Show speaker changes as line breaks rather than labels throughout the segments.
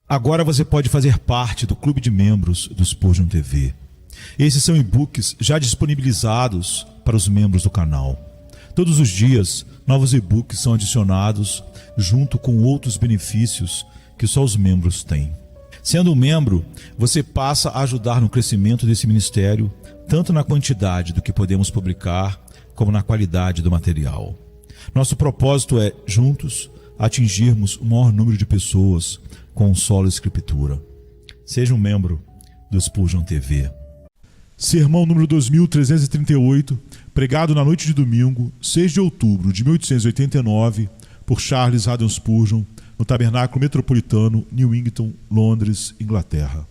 Agora você pode fazer parte do clube de membros do Spurgeon TV. Esses são e-books já disponibilizados para os membros do canal. Todos os dias, novos e-books são adicionados junto com outros benefícios que só os membros têm. Sendo um membro, você passa a ajudar no crescimento desse ministério, tanto na quantidade do que podemos publicar, como na qualidade do material. Nosso propósito é, juntos, atingirmos o maior número de pessoas com solo escritura. Seja um membro do Spurgeon TV.
Sermão número 2338, pregado na noite de domingo, 6 de outubro de 1889, por Charles Haddon Spurgeon, no Tabernáculo Metropolitano, Newington, Londres, Inglaterra.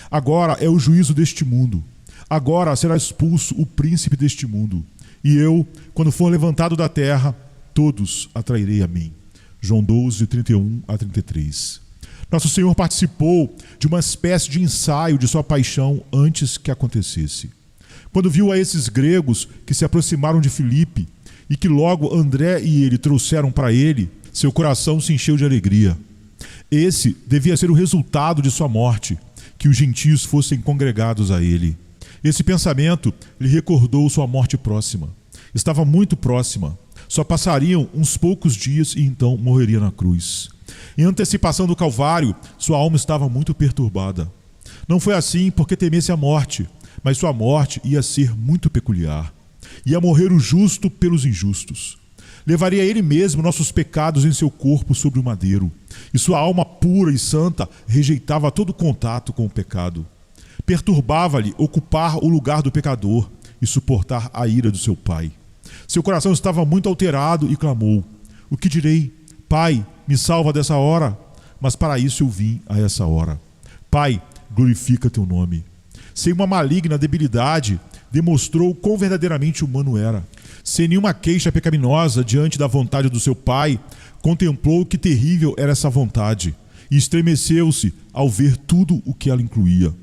Agora é o juízo deste mundo. Agora será expulso o príncipe deste mundo. E eu, quando for levantado da terra, todos atrairei a mim. João 12, 31 a 33. Nosso Senhor participou de uma espécie de ensaio de sua paixão antes que acontecesse. Quando viu a esses gregos que se aproximaram de Filipe e que logo André e ele trouxeram para ele, seu coração se encheu de alegria. Esse devia ser o resultado de sua morte, que os gentios fossem congregados a ele. Esse pensamento lhe recordou sua morte próxima. Estava muito próxima. Só passariam uns poucos dias e então morreria na cruz. Em antecipação do Calvário, sua alma estava muito perturbada. Não foi assim porque temesse a morte, mas sua morte ia ser muito peculiar. Ia morrer o justo pelos injustos. Levaria ele mesmo nossos pecados em seu corpo sobre o madeiro, e sua alma pura e santa rejeitava todo contato com o pecado. Perturbava-lhe ocupar o lugar do pecador e suportar a ira do seu pai. Seu coração estava muito alterado e clamou: "O que direi? Pai, me salva dessa hora." Mas para isso eu vim a essa hora. Pai, glorifica teu nome. Sem uma maligna debilidade, demonstrou quão verdadeiramente humano era. Sem nenhuma queixa pecaminosa diante da vontade do seu pai, contemplou que terrível era essa vontade e estremeceu-se ao ver tudo o que ela incluía.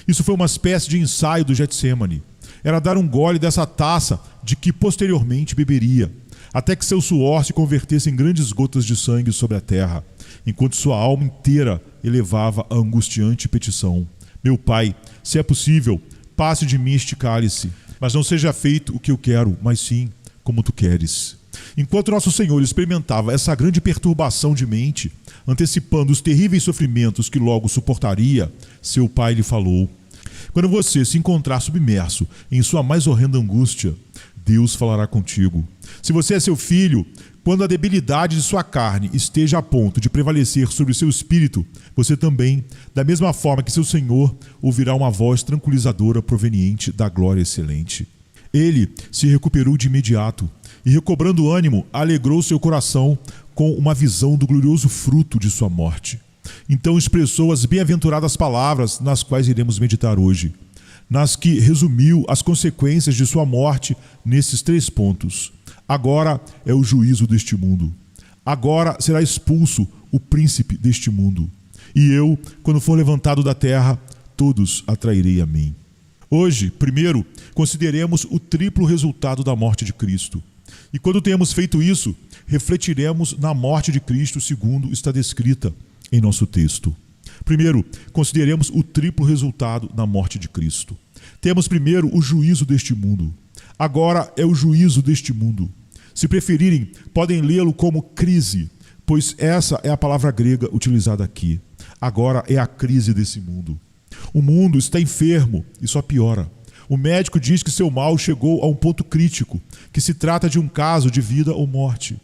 Isso foi uma espécie de ensaio do Getsemane. Era dar um gole dessa taça de que posteriormente beberia, até que seu suor se convertesse em grandes gotas de sangue sobre a terra, enquanto sua alma inteira elevava a angustiante petição: "Meu Pai, se é possível, passe de mim este cálice, mas não seja feito o que eu quero, mas sim como tu queres." Enquanto nosso Senhor experimentava essa grande perturbação de mente, antecipando os terríveis sofrimentos que logo suportaria, seu Pai lhe falou: "Quando você se encontrar submerso em sua mais horrenda angústia, Deus falará contigo. Se você é seu filho, quando a debilidade de sua carne esteja a ponto de prevalecer sobre o seu espírito, você também, da mesma forma que seu Senhor, ouvirá uma voz tranquilizadora proveniente da glória excelente." Ele se recuperou de imediato e, recobrando o ânimo, alegrou seu coração com uma visão do glorioso fruto de sua morte. Então expressou as bem-aventuradas palavras nas quais iremos meditar hoje, nas que resumiu as consequências de sua morte nesses 3 pontos. Agora é o juízo deste mundo. Agora será expulso o príncipe deste mundo. E eu, quando for levantado da terra, todos atrairei a mim. Hoje, primeiro, consideremos o triplo resultado da morte de Cristo. E quando tenhamos feito isso, refletiremos na morte de Cristo segundo está descrita em nosso texto. Primeiro, consideremos o triplo resultado da morte de Cristo. Temos primeiro o juízo deste mundo. Agora é o juízo deste mundo. Se preferirem, podem lê-lo como crise, pois essa é a palavra grega utilizada aqui. Agora é a crise desse mundo. O mundo está enfermo e só piora. O médico diz que seu mal chegou a um ponto crítico, que se trata de um caso de vida ou morte.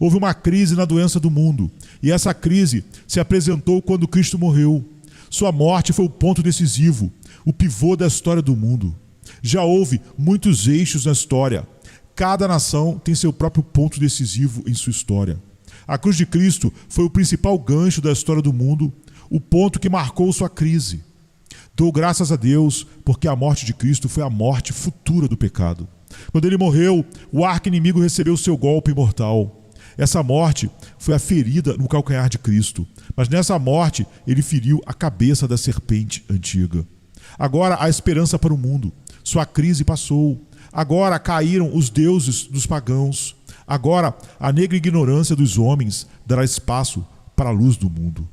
Houve uma crise na doença do mundo, e essa crise se apresentou quando Cristo morreu. Sua morte foi o ponto decisivo, o pivô da história do mundo. Já houve muitos eixos na história. Cada nação tem seu próprio ponto decisivo em sua história. A cruz de Cristo foi o principal gancho da história do mundo, o ponto que marcou sua crise. Dou graças a Deus, porque a morte de Cristo foi a morte futura do pecado. Quando ele morreu, o arqui-inimigo recebeu seu golpe mortal. Essa morte foi a ferida no calcanhar de Cristo, mas nessa morte ele feriu a cabeça da serpente antiga. Agora há esperança para o mundo. Sua crise passou. Agora caíram os deuses dos pagãos. Agora a negra ignorância dos homens dará espaço para a luz do mundo.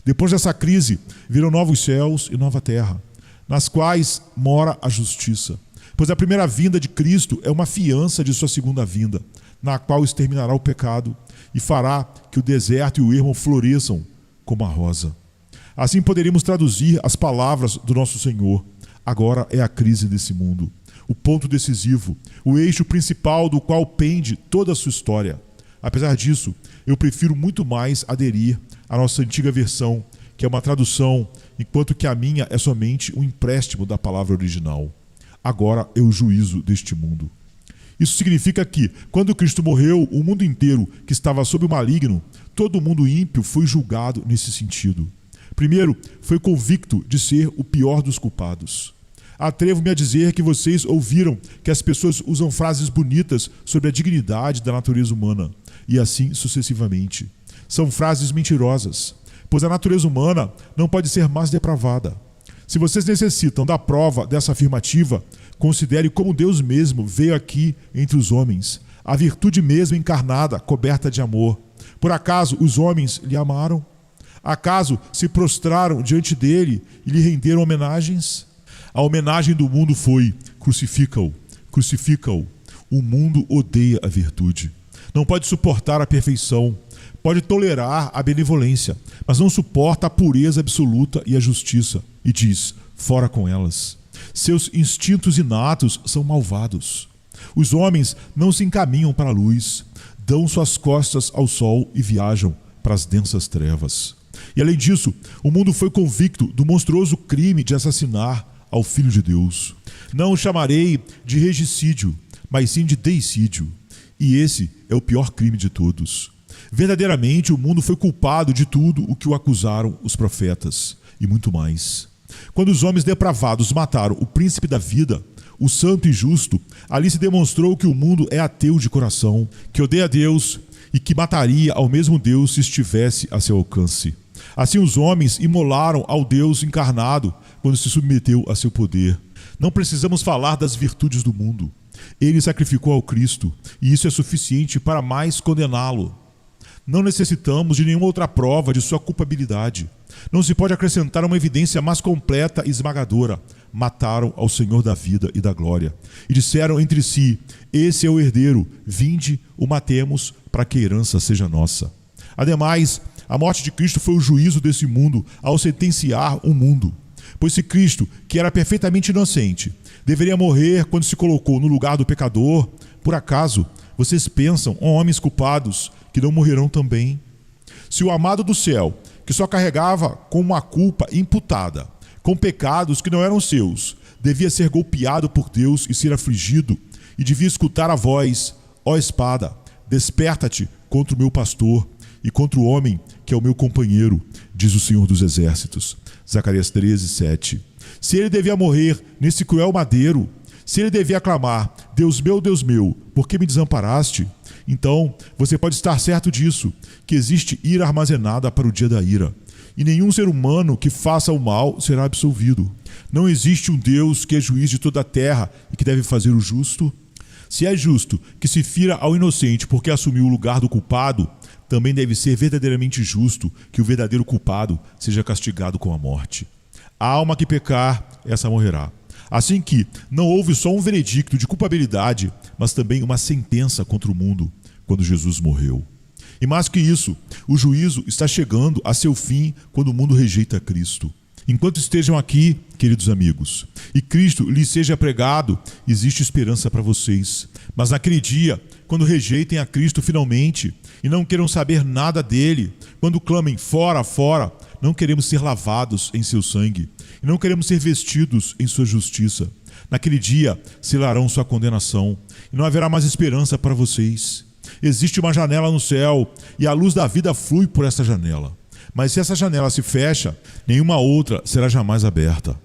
Depois dessa crise, virão novos céus e nova terra, nas quais mora a justiça. Pois a primeira vinda de Cristo é uma fiança de sua segunda vinda, na qual exterminará o pecado e fará que o deserto e o ermo floresçam como a rosa. Assim poderíamos traduzir as palavras do nosso Senhor. Agora é a crise desse mundo, o ponto decisivo, o eixo principal do qual pende toda a sua história. Apesar disso, eu prefiro muito mais aderir à nossa antiga versão, que é uma tradução, enquanto que a minha é somente um empréstimo da palavra original. Agora é o juízo deste mundo. Isso significa que, quando Cristo morreu, o mundo inteiro que estava sob o maligno, todo o mundo ímpio foi julgado nesse sentido. Primeiro, foi convicto de ser o pior dos culpados. Atrevo-me a dizer que vocês ouviram que as pessoas usam frases bonitas sobre a dignidade da natureza humana, e assim sucessivamente. São frases mentirosas, pois a natureza humana não pode ser mais depravada. Se vocês necessitam da prova dessa afirmativa, considere como Deus mesmo veio aqui entre os homens, a virtude mesmo encarnada, coberta de amor. Por acaso os homens lhe amaram? Acaso se prostraram diante dele e lhe renderam homenagens? A homenagem do mundo foi: crucifica-o, crucifica-o. O mundo odeia a virtude. Não pode suportar a perfeição. Pode tolerar a benevolência, mas não suporta a pureza absoluta e a justiça. E diz: fora com elas. Seus instintos inatos são malvados. Os homens não se encaminham para a luz, dão suas costas ao sol e viajam para as densas trevas. E além disso, o mundo foi convicto do monstruoso crime de assassinar ao Filho de Deus. Não o chamarei de regicídio, mas sim de deicídio. E esse é o pior crime de todos. Verdadeiramente, o mundo foi culpado de tudo o que o acusaram os profetas, e muito mais. Quando os homens depravados mataram o príncipe da vida, o santo e justo, ali se demonstrou que o mundo é ateu de coração, que odeia Deus e que mataria ao mesmo Deus se estivesse a seu alcance. Assim os homens imolaram ao Deus encarnado quando se submeteu a seu poder. Não precisamos falar das virtudes do mundo. Ele sacrificou ao Cristo, e isso é suficiente para mais condená-lo. Não necessitamos de nenhuma outra prova de sua culpabilidade. Não se pode acrescentar uma evidência mais completa e esmagadora. Mataram ao Senhor da vida e da glória. E disseram entre si: esse é o herdeiro, vinde, o matemos, para que a herança seja nossa. Ademais, a morte de Cristo foi o juízo desse mundo ao sentenciar o mundo. Pois se Cristo, que era perfeitamente inocente, deveria morrer quando se colocou no lugar do pecador, por acaso vocês pensam, homens culpados, que não morrerão também? Se o amado do céu, que só carregava com uma culpa imputada, com pecados que não eram seus, devia ser golpeado por Deus e ser afligido, e devia escutar a voz: ó espada, desperta-te contra o meu pastor e contra o homem que é o meu companheiro, diz o Senhor dos Exércitos. Zacarias 13, 7. Se ele devia morrer nesse cruel madeiro, se ele devia clamar: Deus meu, por que me desamparaste? Então, você pode estar certo disso, que existe ira armazenada para o dia da ira. E nenhum ser humano que faça o mal será absolvido. Não existe um Deus que é juiz de toda a terra e que deve fazer o justo. Se é justo que se fira ao inocente porque assumiu o lugar do culpado, também deve ser verdadeiramente justo que o verdadeiro culpado seja castigado com a morte. A alma que pecar, essa morrerá. Assim que não houve só um veredicto de culpabilidade, mas também uma sentença contra o mundo, quando Jesus morreu. E mais que isso, o juízo está chegando a seu fim quando o mundo rejeita Cristo. Enquanto estejam aqui, queridos amigos, e Cristo lhes seja pregado, existe esperança para vocês. Mas naquele dia, quando rejeitem a Cristo finalmente e não queiram saber nada dele, quando clamem fora, fora, não queremos ser lavados em seu sangue e não queremos ser vestidos em sua justiça. Naquele dia selarão sua condenação e não haverá mais esperança para vocês. Existe uma janela no céu e a luz da vida flui por essa janela. Mas se essa janela se fecha, nenhuma outra será jamais aberta.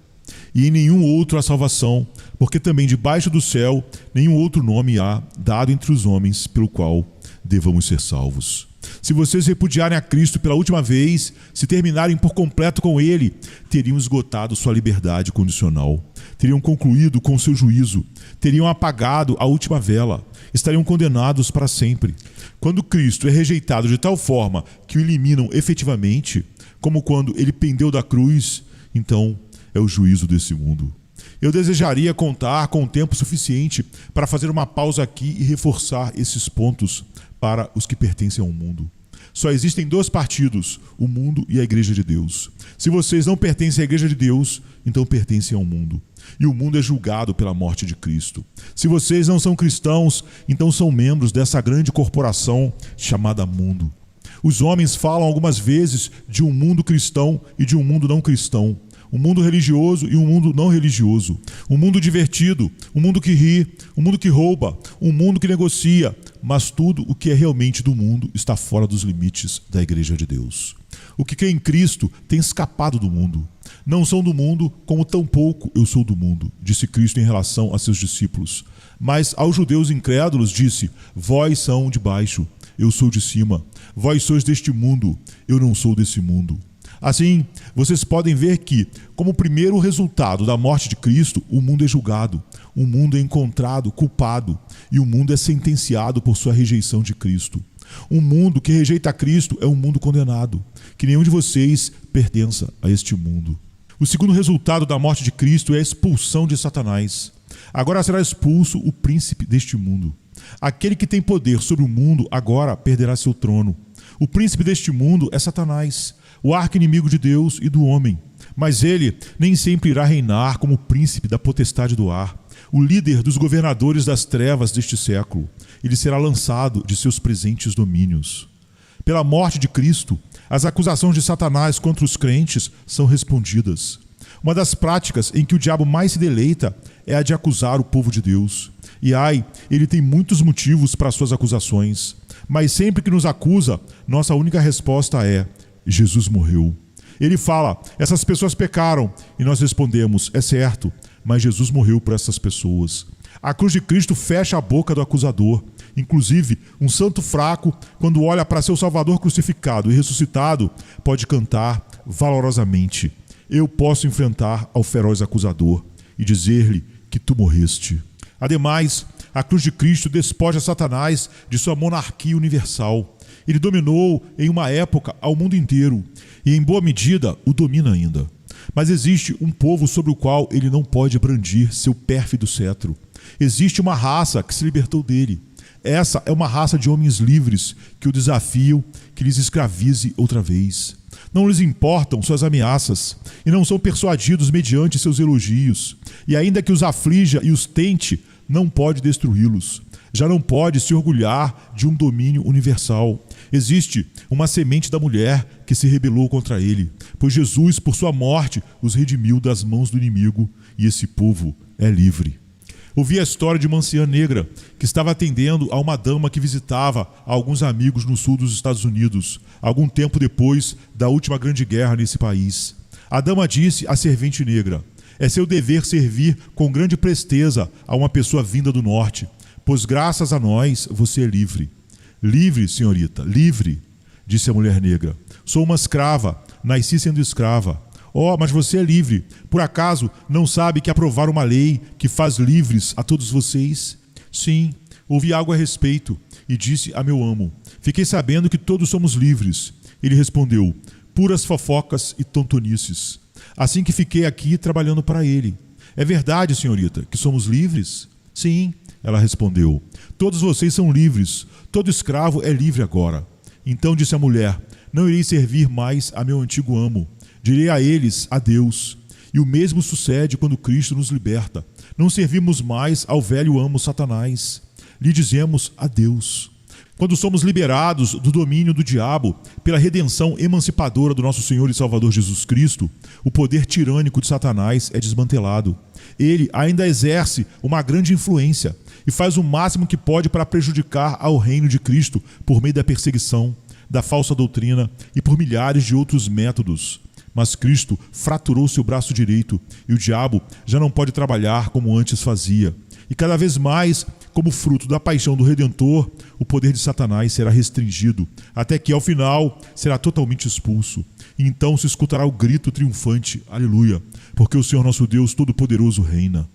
E em nenhum outro há salvação, porque também debaixo do céu nenhum outro nome há dado entre os homens pelo qual devamos ser salvos. Se vocês repudiarem a Cristo pela última vez, se terminarem por completo com Ele, teriam esgotado sua liberdade condicional, teriam concluído com seu juízo, teriam apagado a última vela, estariam condenados para sempre. Quando Cristo é rejeitado de tal forma que o eliminam efetivamente, como quando ele pendeu da cruz, então é o juízo desse mundo. Eu desejaria contar com tempo suficiente para fazer uma pausa aqui e reforçar esses pontos para os que pertencem ao mundo. Só existem dois partidos, o mundo e a Igreja de Deus. Se vocês não pertencem à Igreja de Deus, então pertencem ao mundo. E o mundo é julgado pela morte de Cristo. Se vocês não são cristãos, então são membros dessa grande corporação chamada mundo. Os homens falam algumas vezes de um mundo cristão e de um mundo não cristão. Um mundo religioso e um mundo não religioso. Um mundo divertido, um mundo que ri, um mundo que rouba, um mundo que negocia. Mas tudo o que é realmente do mundo está fora dos limites da Igreja de Deus. O que crê em Cristo tem escapado do mundo. Não são do mundo, como tampouco eu sou do mundo, disse Cristo em relação a seus discípulos. Mas aos judeus incrédulos disse: vós são de baixo, eu sou de cima. Vós sois deste mundo, eu não sou desse mundo. Assim, vocês podem ver que, como primeiro resultado da morte de Cristo, o mundo é julgado, o mundo é encontrado culpado e o mundo é sentenciado por sua rejeição de Cristo. Um mundo que rejeita Cristo é um mundo condenado, que nenhum de vocês pertença a este mundo. O segundo resultado da morte de Cristo é a expulsão de Satanás. Agora será expulso o príncipe deste mundo. Aquele que tem poder sobre o mundo agora perderá seu trono. O príncipe deste mundo é Satanás, o arqui-inimigo de Deus e do homem. Mas ele nem sempre irá reinar como príncipe da potestade do ar, o líder dos governadores das trevas deste século. Ele será lançado de seus presentes domínios. Pela morte de Cristo, as acusações de Satanás contra os crentes são respondidas. Uma das práticas em que o diabo mais se deleita é a de acusar o povo de Deus. E ele tem muitos motivos para suas acusações. Mas sempre que nos acusa, nossa única resposta é: Jesus morreu. Ele fala: essas pessoas pecaram. E nós respondemos: é certo, mas Jesus morreu por essas pessoas. A cruz de Cristo fecha a boca do acusador. Inclusive, um santo fraco, quando olha para seu Salvador crucificado e ressuscitado, pode cantar valorosamente: eu posso enfrentar ao feroz acusador e dizer-lhe que tu morreste. Ademais, a cruz de Cristo despoja Satanás de sua monarquia universal. Ele dominou em uma época ao mundo inteiro e em boa medida o domina ainda. Mas existe um povo sobre o qual ele não pode brandir seu pérfido cetro. Existe uma raça que se libertou dele. Essa é uma raça de homens livres que o desafiam que lhes escravize outra vez. Não lhes importam suas ameaças e não são persuadidos mediante seus elogios. E ainda que os aflija e os tente, não pode destruí-los. Já não pode se orgulhar de um domínio universal. Existe uma semente da mulher que se rebelou contra ele, pois Jesus, por sua morte, os redimiu das mãos do inimigo e esse povo é livre. Ouvi a história de uma anciã negra que estava atendendo a uma dama que visitava alguns amigos no sul dos Estados Unidos, algum tempo depois da última grande guerra nesse país. A dama disse à servente negra: é seu dever servir com grande presteza a uma pessoa vinda do norte, pois graças a nós você é livre. Livre, senhorita, livre, disse a mulher negra. Sou uma escrava, nasci sendo escrava. Oh, mas você é livre. Por acaso não sabe que aprovaram uma lei que faz livres a todos vocês? Sim, ouvi algo a respeito e disse a meu amo: fiquei sabendo que todos somos livres. Ele respondeu: puras fofocas e tontonices. Assim que fiquei aqui trabalhando para ele. É verdade, senhorita, que somos livres? Sim, ela respondeu. Todos vocês são livres. Todo escravo é livre agora. Então disse a mulher: não irei servir mais a meu antigo amo. Direi a eles adeus. E o mesmo sucede quando Cristo nos liberta. Não servimos mais ao velho amo Satanás. Lhe dizemos adeus. Quando somos liberados do domínio do diabo pela redenção emancipadora do nosso Senhor e Salvador Jesus Cristo, o poder tirânico de Satanás é desmantelado. Ele ainda exerce uma grande influência e faz o máximo que pode para prejudicar ao reino de Cristo por meio da perseguição, da falsa doutrina e por milhares de outros métodos. Mas Cristo fraturou seu braço direito e o diabo já não pode trabalhar como antes fazia. E cada vez mais, como fruto da paixão do Redentor, o poder de Satanás será restringido, até que, ao final, será totalmente expulso. E então se escutará o grito triunfante, aleluia, porque o Senhor nosso Deus Todo-Poderoso reina.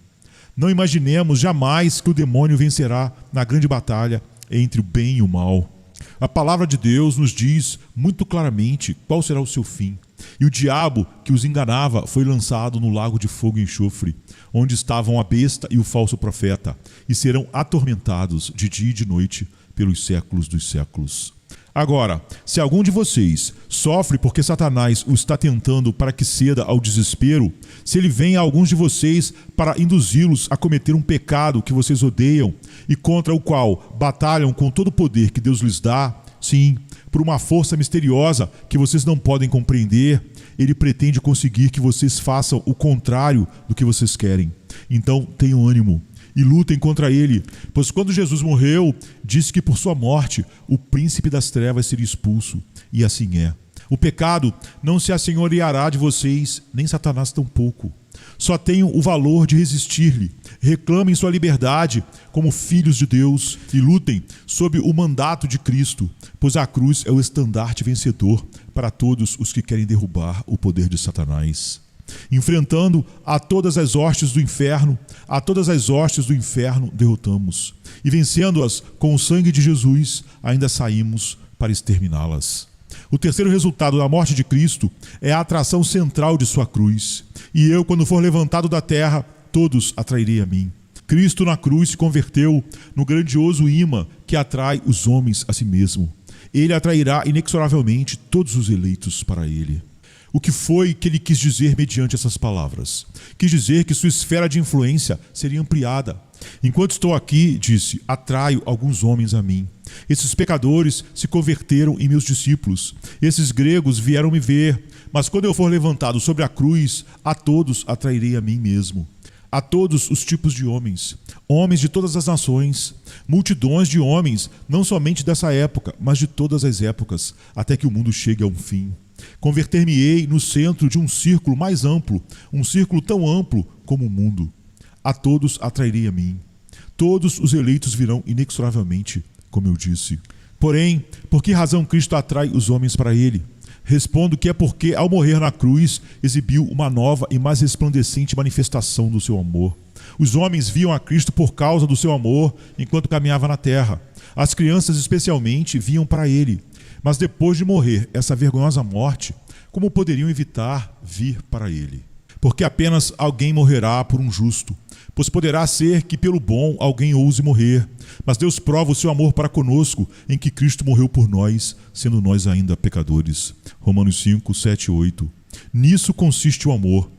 Não imaginemos jamais que o demônio vencerá na grande batalha entre o bem e o mal. A palavra de Deus nos diz muito claramente qual será o seu fim. E o diabo que os enganava foi lançado no lago de fogo e enxofre, onde estavam a besta e o falso profeta, e serão atormentados de dia e de noite pelos séculos dos séculos. Agora, se algum de vocês sofre porque Satanás o está tentando para que ceda ao desespero, se ele vem a alguns de vocês para induzi-los a cometer um pecado que vocês odeiam e contra o qual batalham com todo o poder que Deus lhes dá, sim, por uma força misteriosa que vocês não podem compreender, ele pretende conseguir que vocês façam o contrário do que vocês querem. Então, tenham ânimo e lutem contra ele, pois quando Jesus morreu, disse que por sua morte o príncipe das trevas seria expulso, e assim é. O pecado não se assenhoreará de vocês, nem Satanás tampouco. Só tenham o valor de resistir-lhe, reclamem sua liberdade como filhos de Deus e lutem sob o mandato de Cristo, pois a cruz é o estandarte vencedor para todos os que querem derrubar o poder de Satanás. Enfrentando a todas as hostes do inferno, derrotamos. E vencendo-as com o sangue de Jesus, ainda saímos para exterminá-las. O terceiro resultado da morte de Cristo é a atração central de sua cruz. E eu, quando for levantado da terra, todos atrairei a mim. Cristo na cruz se converteu no grandioso imã que atrai os homens a si mesmo. Ele atrairá inexoravelmente todos os eleitos para ele. O que foi que ele quis dizer mediante essas palavras? Quis dizer que sua esfera de influência seria ampliada. Enquanto estou aqui, disse, atraio alguns homens a mim. Esses pecadores se converteram em meus discípulos. Esses gregos vieram me ver. Mas quando eu for levantado sobre a cruz, a todos atrairei a mim mesmo. A todos os tipos de homens, homens de todas as nações, multidões de homens, não somente dessa época, mas de todas as épocas, até que o mundo chegue a um fim. Converter-me-ei no centro de um círculo mais amplo, um círculo tão amplo como o mundo. A todos atrairei a mim. Todos os eleitos virão inexoravelmente, como eu disse. Porém, por que razão Cristo atrai os homens para ele? Respondo que é porque, ao morrer na cruz, exibiu uma nova e mais resplandecente manifestação do seu amor. Os homens viam a Cristo por causa do seu amor enquanto caminhava na terra. As crianças, especialmente, viam para ele. Mas depois de morrer essa vergonhosa morte, como poderiam evitar vir para ele? Porque apenas alguém morrerá por um justo, pois poderá ser que pelo bom alguém ouse morrer. Mas Deus prova o seu amor para conosco em que Cristo morreu por nós, sendo nós ainda pecadores. Romanos 5, 7 e 8. Nisso consiste o amor.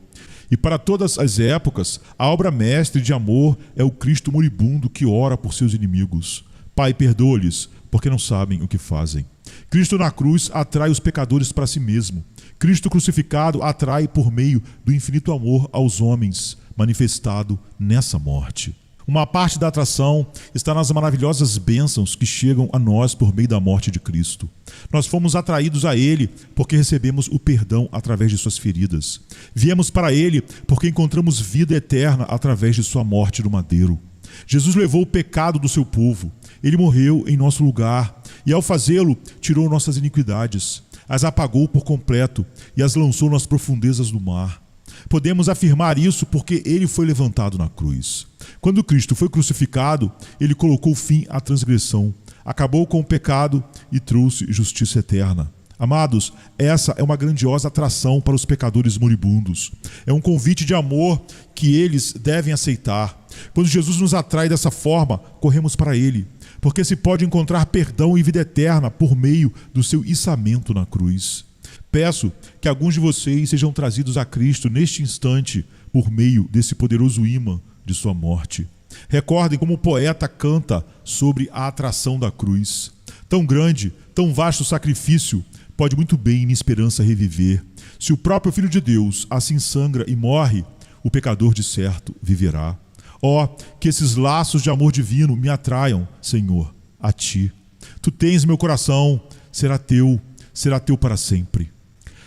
E para todas as épocas, a obra mestre de amor é o Cristo moribundo que ora por seus inimigos. Pai, perdoa-lhes, porque não sabem o que fazem. Cristo na cruz atrai os pecadores para si mesmo. Cristo crucificado atrai por meio do infinito amor aos homens, manifestado nessa morte. Uma parte da atração está nas maravilhosas bênçãos que chegam a nós por meio da morte de Cristo. Nós fomos atraídos a Ele porque recebemos o perdão através de suas feridas. Viemos para Ele porque encontramos vida eterna através de sua morte no madeiro. Jesus levou o pecado do seu povo. Ele morreu em nosso lugar e, ao fazê-lo, tirou nossas iniquidades, as apagou por completo e as lançou nas profundezas do mar. Podemos afirmar isso porque ele foi levantado na cruz. Quando Cristo foi crucificado, ele colocou fim à transgressão, acabou com o pecado e trouxe justiça eterna. Amados, essa é uma grandiosa atração para os pecadores moribundos. É um convite de amor que eles devem aceitar. Quando Jesus nos atrai dessa forma, corremos para ele, porque se pode encontrar perdão e vida eterna por meio do seu içamento na cruz. Peço que alguns de vocês sejam trazidos a Cristo neste instante por meio desse poderoso imã de sua morte. Recordem como o poeta canta sobre a atração da cruz. Tão grande, tão vasto sacrifício pode muito bem em minha esperança reviver. Se o próprio Filho de Deus assim sangra e morre, o pecador de certo viverá. Ó, que esses laços de amor divino me atraiam, Senhor, a Ti. Tu tens meu coração, será teu para sempre.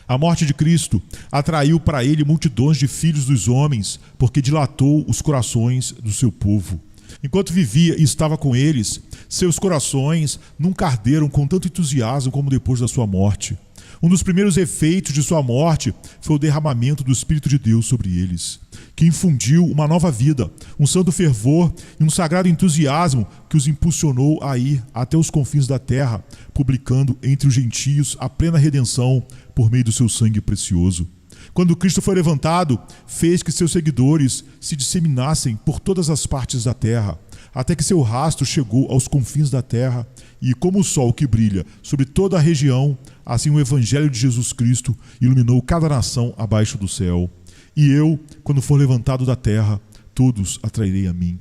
A morte de Cristo atraiu para ele multidões de filhos dos homens, porque dilatou os corações do seu povo. Enquanto vivia e estava com eles, seus corações nunca arderam com tanto entusiasmo como depois da sua morte. Um dos primeiros efeitos de sua morte foi o derramamento do Espírito de Deus sobre eles, que infundiu uma nova vida, um santo fervor e um sagrado entusiasmo que os impulsionou a ir até os confins da terra, publicando entre os gentios a plena redenção por meio do seu sangue precioso. Quando Cristo foi levantado, fez que seus seguidores se disseminassem por todas as partes da terra, até que seu rastro chegou aos confins da terra, e como o sol que brilha sobre toda a região, assim o evangelho de Jesus Cristo iluminou cada nação abaixo do céu. E eu, quando for levantado da terra, todos atrairei a mim.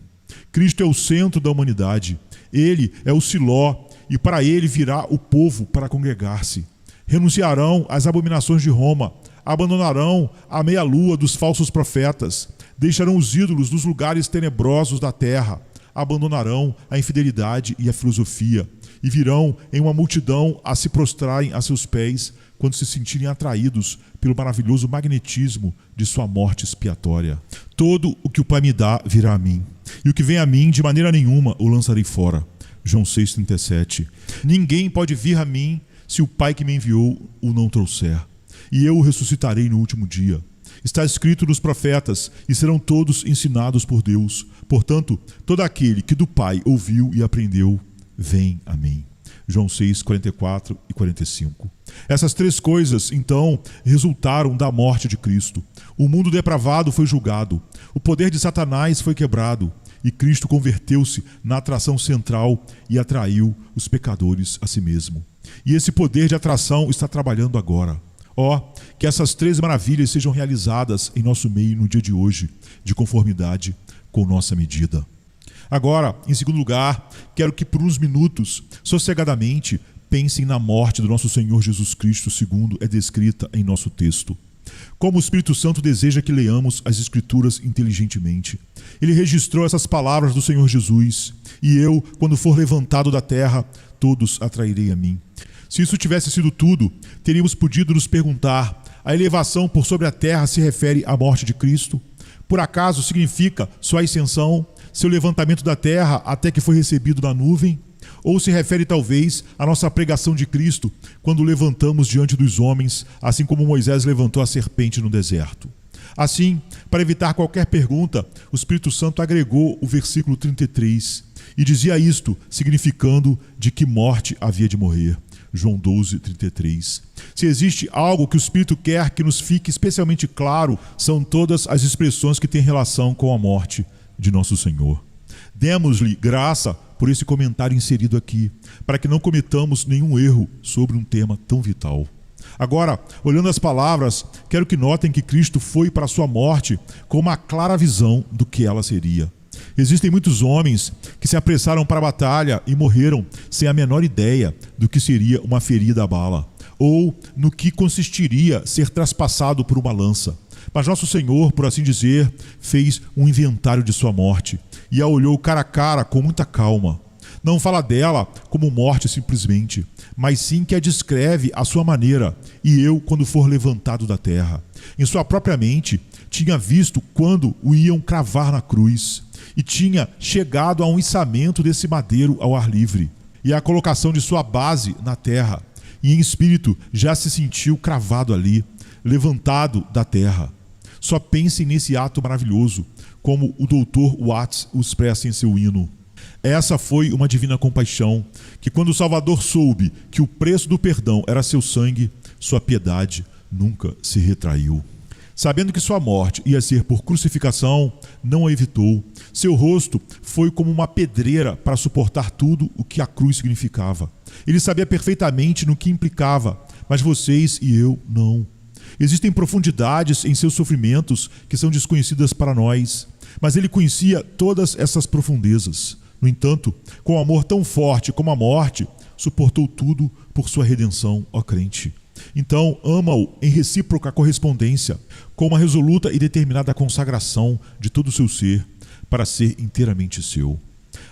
Cristo é o centro da humanidade, ele é o Siló, e para ele virá o povo para congregar-se. Renunciarão às abominações de Roma, abandonarão a meia-lua dos falsos profetas, deixarão os ídolos dos lugares tenebrosos da terra, abandonarão a infidelidade e a filosofia, e virão em uma multidão a se prostrarem a seus pés quando se sentirem atraídos pelo maravilhoso magnetismo de sua morte expiatória. Todo o que o Pai me dá virá a mim, e o que vem a mim de maneira nenhuma o lançarei fora. João 6,37. Ninguém pode vir a mim se o Pai que me enviou o não trouxer, e eu o ressuscitarei no último dia. Está escrito nos profetas, e serão todos ensinados por Deus. Portanto, todo aquele que do Pai ouviu e aprendeu, vem a mim. João 6, 44 e 45. Essas três coisas, então, resultaram da morte de Cristo. O mundo depravado foi julgado, o poder de Satanás foi quebrado, e Cristo converteu-se na atração central e atraiu os pecadores a si mesmo. E esse poder de atração está trabalhando agora. Que essas três maravilhas sejam realizadas em nosso meio no dia de hoje, de conformidade com nossa medida. Agora, em segundo lugar, quero que por uns minutos, sossegadamente, pensem na morte do nosso Senhor Jesus Cristo, segundo é descrita em nosso texto. Como o Espírito Santo deseja que leamos as Escrituras inteligentemente. Ele registrou essas palavras do Senhor Jesus: e eu, quando for levantado da terra, todos atrairei a mim. Se isso tivesse sido tudo, teríamos podido nos perguntar: a elevação por sobre a terra se refere à morte de Cristo? Por acaso significa sua ascensão, seu levantamento da terra até que foi recebido na nuvem? Ou se refere talvez à nossa pregação de Cristo, quando o levantamos diante dos homens, assim como Moisés levantou a serpente no deserto? Assim, para evitar qualquer pergunta, o Espírito Santo agregou o versículo 33, e dizia isto, significando de que morte havia de morrer. João 12, 33. Se existe algo que o Espírito quer que nos fique especialmente claro, são todas as expressões que têm relação com a morte de nosso Senhor. Demos-lhe graça por esse comentário inserido aqui, para que não cometamos nenhum erro sobre um tema tão vital. Agora, olhando as palavras, quero que notem que Cristo foi para a sua morte com uma clara visão do que ela seria. Existem muitos homens que se apressaram para a batalha e morreram sem a menor ideia do que seria uma ferida à bala, ou no que consistiria ser traspassado por uma lança. Mas nosso Senhor, por assim dizer, fez um inventário de sua morte e a olhou cara a cara com muita calma. Não fala dela como morte simplesmente, mas sim que a descreve à sua maneira, e eu quando for levantado da terra. Em sua própria mente, tinha visto quando o iam cravar na cruz, e tinha chegado a um içamento desse madeiro ao ar livre, e a colocação de sua base na terra, e em espírito já se sentiu cravado ali, levantado da terra. Só pensem nesse ato maravilhoso, como o Dr. Watts o expressa em seu hino. Essa foi uma divina compaixão, que quando o Salvador soube que o preço do perdão era seu sangue, sua piedade nunca se retraiu. Sabendo que sua morte ia ser por crucificação, não a evitou. Seu rosto foi como uma pedreira para suportar tudo o que a cruz significava. Ele sabia perfeitamente no que implicava, mas vocês e eu não. Existem profundidades em seus sofrimentos que são desconhecidas para nós, mas ele conhecia todas essas profundezas. No entanto, com amor tão forte como a morte, suportou tudo por sua redenção, ó crente. Então, ama-o em recíproca correspondência, com uma resoluta e determinada consagração de todo o seu ser, para ser inteiramente seu.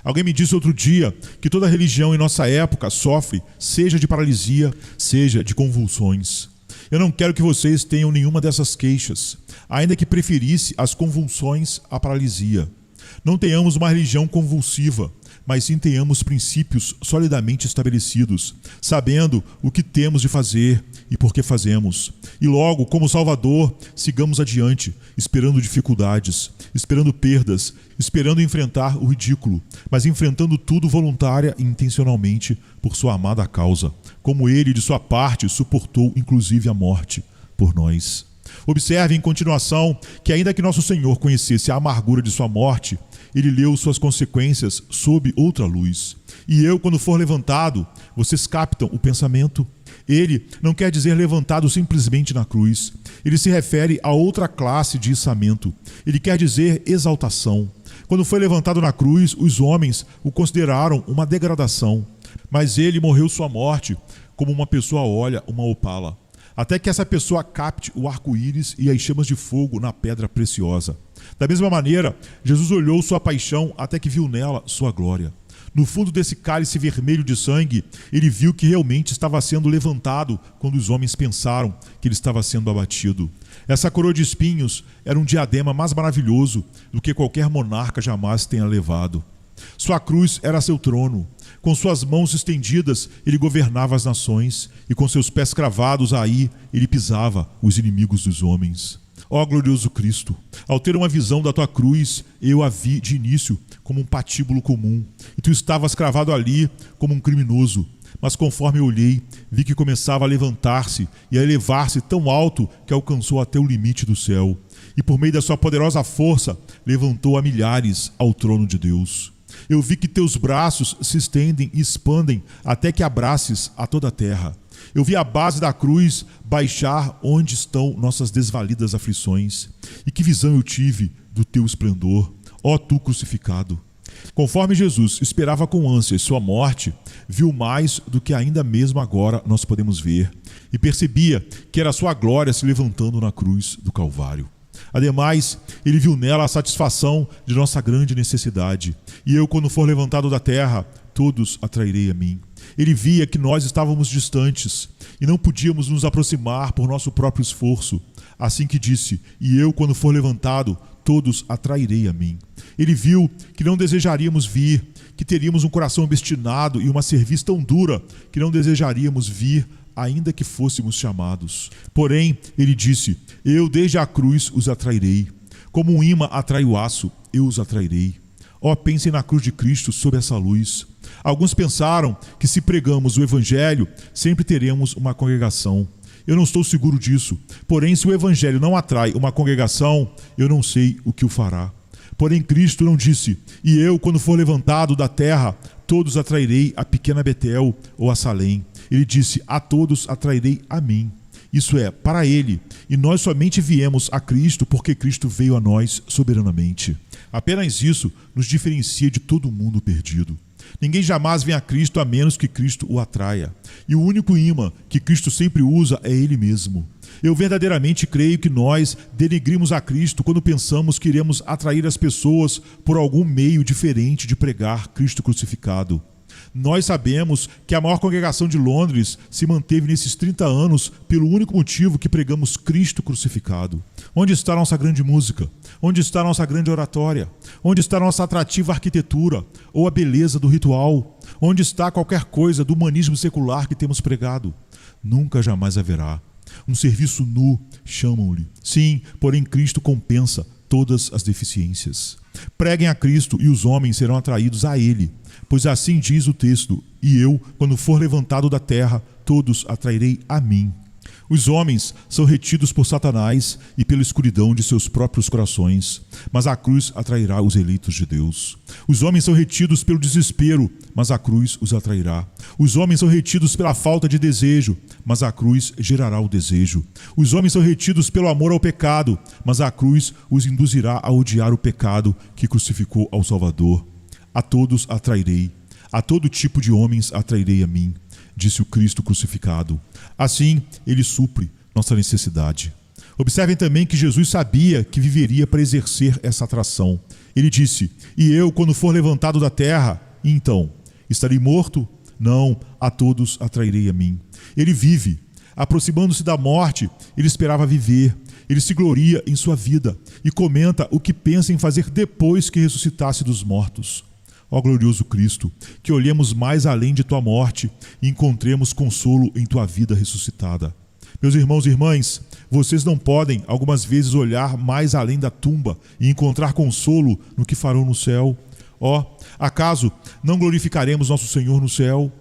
Alguém me disse outro dia que toda religião em nossa época sofre, seja de paralisia, seja de convulsões. Eu não quero que vocês tenham nenhuma dessas queixas, ainda que preferisse as convulsões à paralisia. Não tenhamos uma religião convulsiva, mas sim tenhamos princípios solidamente estabelecidos, sabendo o que temos de fazer e por que fazemos. E logo, como Salvador, sigamos adiante, esperando dificuldades, esperando perdas, esperando enfrentar o ridículo, mas enfrentando tudo voluntária e intencionalmente por sua amada causa, como ele, de sua parte, suportou inclusive a morte por nós. Observe em continuação que, ainda que nosso Senhor conhecesse a amargura de sua morte, ele leu suas consequências sob outra luz. E eu, quando for levantado, vocês captam o pensamento? Ele não quer dizer levantado simplesmente na cruz. Ele se refere a outra classe de içamento. Ele quer dizer exaltação. Quando foi levantado na cruz, os homens o consideraram uma degradação. Mas ele morreu sua morte como uma pessoa olha uma opala, até que essa pessoa capte o arco-íris e as chamas de fogo na pedra preciosa. Da mesma maneira, Jesus olhou sua paixão até que viu nela sua glória. No fundo desse cálice vermelho de sangue, ele viu que realmente estava sendo levantado quando os homens pensaram que ele estava sendo abatido. Essa coroa de espinhos era um diadema mais maravilhoso do que qualquer monarca jamais tenha levado. Sua cruz era seu trono. Com suas mãos estendidas, ele governava as nações, e com seus pés cravados aí, ele pisava os inimigos dos homens. Ó glorioso Cristo, ao ter uma visão da tua cruz, eu a vi de início como um patíbulo comum, e tu estavas cravado ali como um criminoso. Mas conforme eu olhei, vi que começava a levantar-se e a elevar-se tão alto que alcançou até o limite do céu. E por meio da sua poderosa força, levantou a milhares ao trono de Deus. Eu vi que teus braços se estendem e expandem até que abraces a toda a terra. Eu vi a base da cruz baixar onde estão nossas desvalidas aflições. E que visão eu tive do teu esplendor, ó tu crucificado. Conforme Jesus esperava com ânsias sua morte, viu mais do que ainda mesmo agora nós podemos ver, e percebia que era sua glória se levantando na cruz do Calvário. Ademais, ele viu nela a satisfação de nossa grande necessidade. E eu, quando for levantado da terra, todos atrairei a mim. Ele via que nós estávamos distantes e não podíamos nos aproximar por nosso próprio esforço. Assim que disse, e eu, quando for levantado, todos atrairei a mim. Ele viu que não desejaríamos vir, que teríamos um coração obstinado e uma cerviz tão dura que não desejaríamos vir, ainda que fôssemos chamados. Porém, ele disse, eu desde a cruz os atrairei. Como um imã atrai o aço, eu os atrairei. Ó, pensem na cruz de Cristo sob essa luz. Alguns pensaram que se pregamos o Evangelho, sempre teremos uma congregação. Eu não estou seguro disso. Porém, se o Evangelho não atrai uma congregação, eu não sei o que o fará. Porém, Cristo não disse, e eu, quando for levantado da terra, todos atrairei a pequena Betel ou a Salém. Ele disse, a todos atrairei a mim. Isso é, para ele. E nós somente viemos a Cristo porque Cristo veio a nós soberanamente. Apenas isso nos diferencia de todo mundo perdido. Ninguém jamais vem a Cristo a menos que Cristo o atraia. E o único imã que Cristo sempre usa é Ele mesmo. Eu verdadeiramente creio que nós denegrimos a Cristo quando pensamos que iremos atrair as pessoas por algum meio diferente de pregar Cristo crucificado. Nós sabemos que a maior congregação de Londres se manteve nesses 30 anos pelo único motivo que pregamos Cristo crucificado. Onde está nossa grande música? Onde está nossa grande oratória? Onde está nossa atrativa arquitetura? Ou a beleza do ritual? Onde está qualquer coisa do humanismo secular que temos pregado? Nunca jamais haverá. Um serviço nu, chamam-lhe. Sim, porém Cristo compensa todas as deficiências. Preguem a Cristo e os homens serão atraídos a Ele. Pois assim diz o texto, e eu, quando for levantado da terra, todos atrairei a mim. Os homens são retidos por Satanás e pela escuridão de seus próprios corações, mas a cruz atrairá os eleitos de Deus. Os homens são retidos pelo desespero, mas a cruz os atrairá. Os homens são retidos pela falta de desejo, mas a cruz gerará o desejo. Os homens são retidos pelo amor ao pecado, mas a cruz os induzirá a odiar o pecado que crucificou ao Salvador. A todos atrairei, a todo tipo de homens atrairei a mim, disse o Cristo crucificado. Assim, ele supre nossa necessidade. Observem também que Jesus sabia que viveria para exercer essa atração. Ele disse, e eu, quando for levantado da terra, então, estarei morto? Não, a todos atrairei a mim. Ele vive. Aproximando-se da morte, ele esperava viver. Ele se gloria em sua vida e comenta o que pensa em fazer depois que ressuscitasse dos mortos. Ó glorioso Cristo, que olhemos mais além de tua morte e encontremos consolo em tua vida ressuscitada. Meus irmãos e irmãs, vocês não podem, algumas vezes, olhar mais além da tumba e encontrar consolo no que farão no céu? Ó, acaso não glorificaremos nosso Senhor no céu?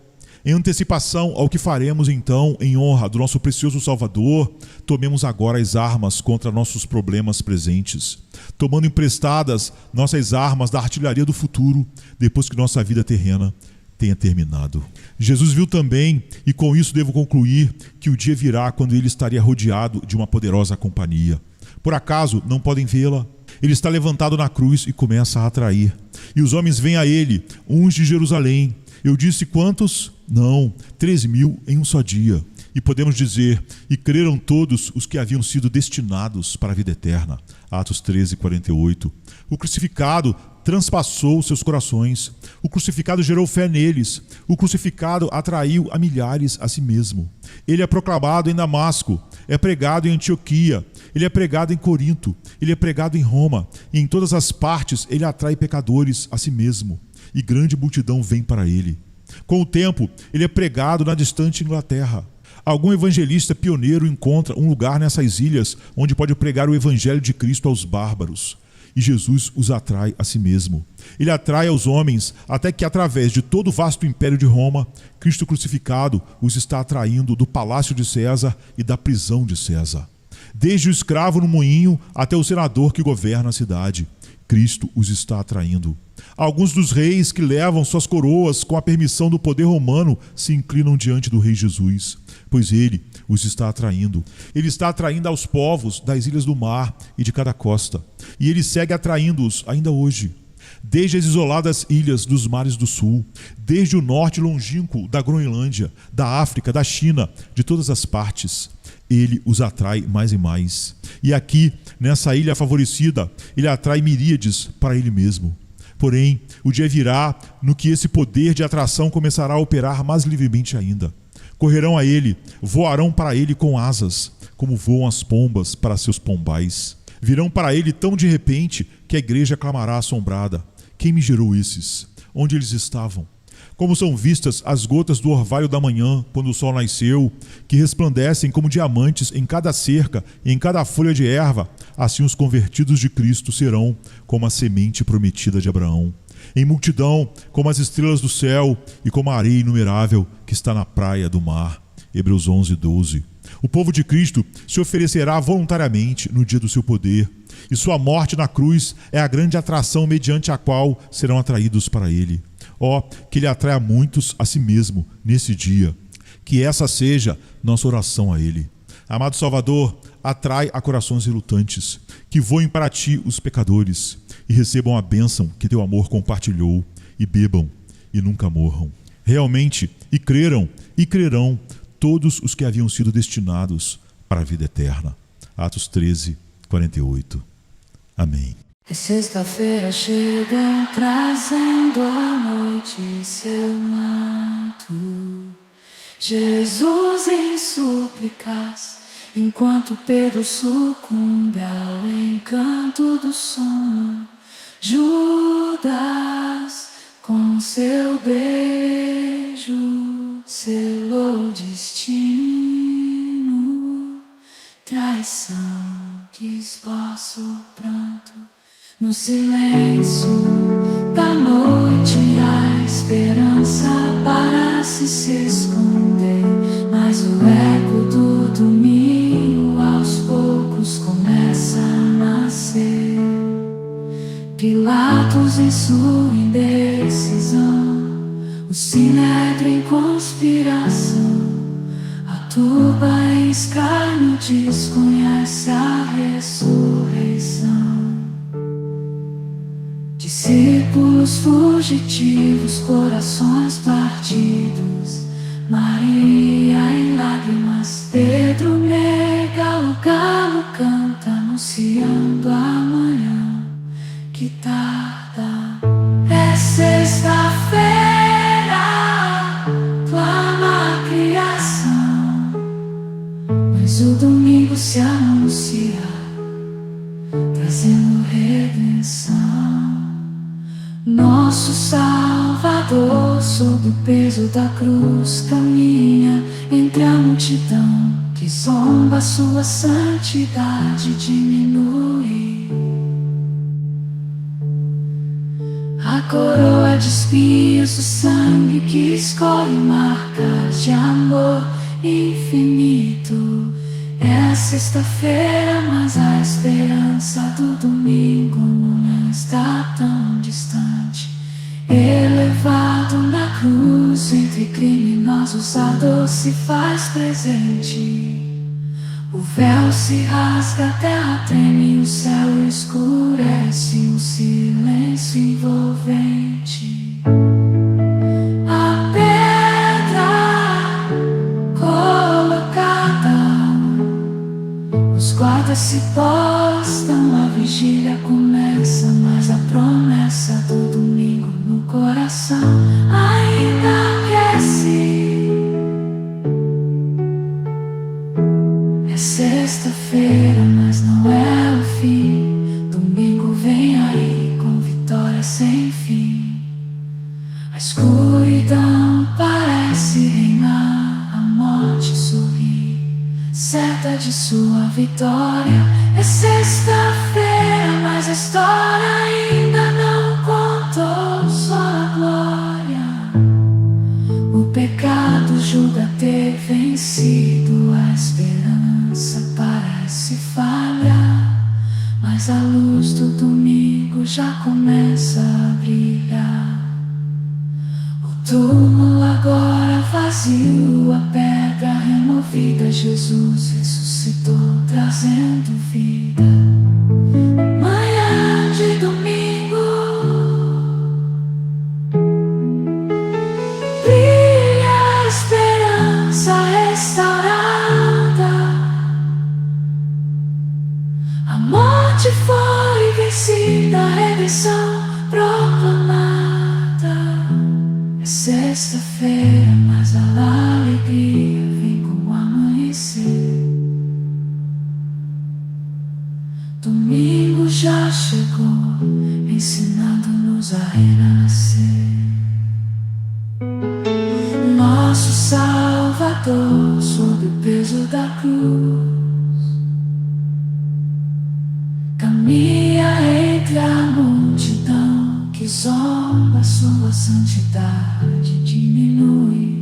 Em antecipação ao que faremos então em honra do nosso precioso Salvador, tomemos agora as armas contra nossos problemas presentes, tomando emprestadas nossas armas da artilharia do futuro, depois que nossa vida terrena tenha terminado. Jesus viu também, e com isso devo concluir, que o dia virá quando ele estaria rodeado de uma poderosa companhia. Por acaso não podem vê-la? Ele está levantado na cruz e começa a atrair. E os homens vêm a ele, uns de Jerusalém. Eu disse quantos? Não, 3.000 em um só dia. E podemos dizer, e creram todos os que haviam sido destinados para a vida eterna. Atos 13:48. O crucificado transpassou seus corações. O crucificado gerou fé neles. O crucificado atraiu a milhares a si mesmo. Ele é proclamado em Damasco, é pregado em Antioquia, ele é pregado em Corinto, ele é pregado em Roma. E em todas as partes ele atrai pecadores a si mesmo. E grande multidão vem para ele. Com o tempo, ele é pregado na distante Inglaterra. Algum evangelista pioneiro encontra um lugar nessas ilhas onde pode pregar o evangelho de Cristo aos bárbaros. E Jesus os atrai a si mesmo. Ele atrai aos homens até que, através de todo o vasto império de Roma, Cristo crucificado os está atraindo do palácio de César e da prisão de César. Desde o escravo no moinho até o senador que governa a cidade, Cristo os está atraindo. Alguns dos reis que levam suas coroas com a permissão do poder romano se inclinam diante do rei Jesus, pois ele os está atraindo. Ele está atraindo aos povos das ilhas do mar e de cada costa. E ele segue atraindo-os ainda hoje. Desde as isoladas ilhas dos mares do sul, desde o norte longínquo da Groenlândia, da África, da China, de todas as partes, ele os atrai mais e mais. E aqui, nessa ilha favorecida, ele atrai miríades para ele mesmo. Porém, o dia virá no que esse poder de atração começará a operar mais livremente ainda. Correrão a ele, voarão para ele com asas, como voam as pombas para seus pombais. Virão para ele tão de repente que a igreja clamará assombrada: quem me gerou esses? Onde eles estavam? Como são vistas as gotas do orvalho da manhã, quando o sol nasceu, que resplandecem como diamantes em cada cerca e em cada folha de erva, assim os convertidos de Cristo serão como a semente prometida de Abraão. Em multidão, como as estrelas do céu e como a areia inumerável que está na praia do mar. Hebreus 11:12. O povo de Cristo se oferecerá voluntariamente no dia do seu poder, e sua morte na cruz é a grande atração mediante a qual serão atraídos para ele. Ó, que ele atraia muitos a si mesmo nesse dia. Que essa seja nossa oração a ele. Amado Salvador, atrai a corações relutantes, que voem para ti os pecadores, e recebam a bênção que teu amor compartilhou, e bebam e nunca morram. Realmente, e crerão todos os que haviam sido destinados para a vida eterna. Atos 13:48. Amém.
É sexta-feira chega trazendo a noite em seu manto. Jesus em súplicas, enquanto Pedro sucumbe ao encanto do sono. Judas, com seu beijo, selou o destino. Traição que esboça o pranto. No silêncio da noite, a esperança parece se esconder, mas o eco do domingo aos poucos começa a nascer. Pilatos em sua indecisão, o sinédrio em conspiração, a turba em escárnio desconhece a ressurreição. Discípulos fugitivos, corações partidos, Maria em lágrimas, Pedro nega, o galo canta anunciando a manhã que tarda. É sexta-feira, clama a criação, mas o domingo se anuncia. trazendo redenção. Nosso Salvador, sob o peso da cruz, caminha entre a multidão que zomba, sua santidade diminui. A coroa de espinhos, o sangue que escolhe marcas de amor infinito. É sexta-feira, mas a esperança do domingo não está tão distante. Elevado na cruz, entre criminosos a dor se faz presente. O véu se rasga, a terra treme, o céu escurece, um silêncio envolvente. A pedra colocada, os guardas se postam, a vigília começa, mas a promessa do domingo no coração ainda cresce. É sexta-feira, mas não é o fim. Domingo vem aí com vitória sem fim. A escuridão parece reinar, a morte sorri, certa de sua vitória. É sexta-feira, mas a história ainda não contou sua glória. O pecado julga ter vencido, a esperança parece falhar, mas a luz do domingo já começa a brilhar. O túmulo agora vazio, a pedra removida, Jesus ressuscitou, trazendo vida. Manhã de domingo, brilha a esperança restaurada. A morte foi vencida, a redenção proclamada. É sexta-feira, mas a alegria vem com o amanhecer. Domingo já chegou, ensinando-nos a renascer. Nosso Salvador, sob o peso da cruz, caminha entre a multidão que zomba, sua santidade diminui.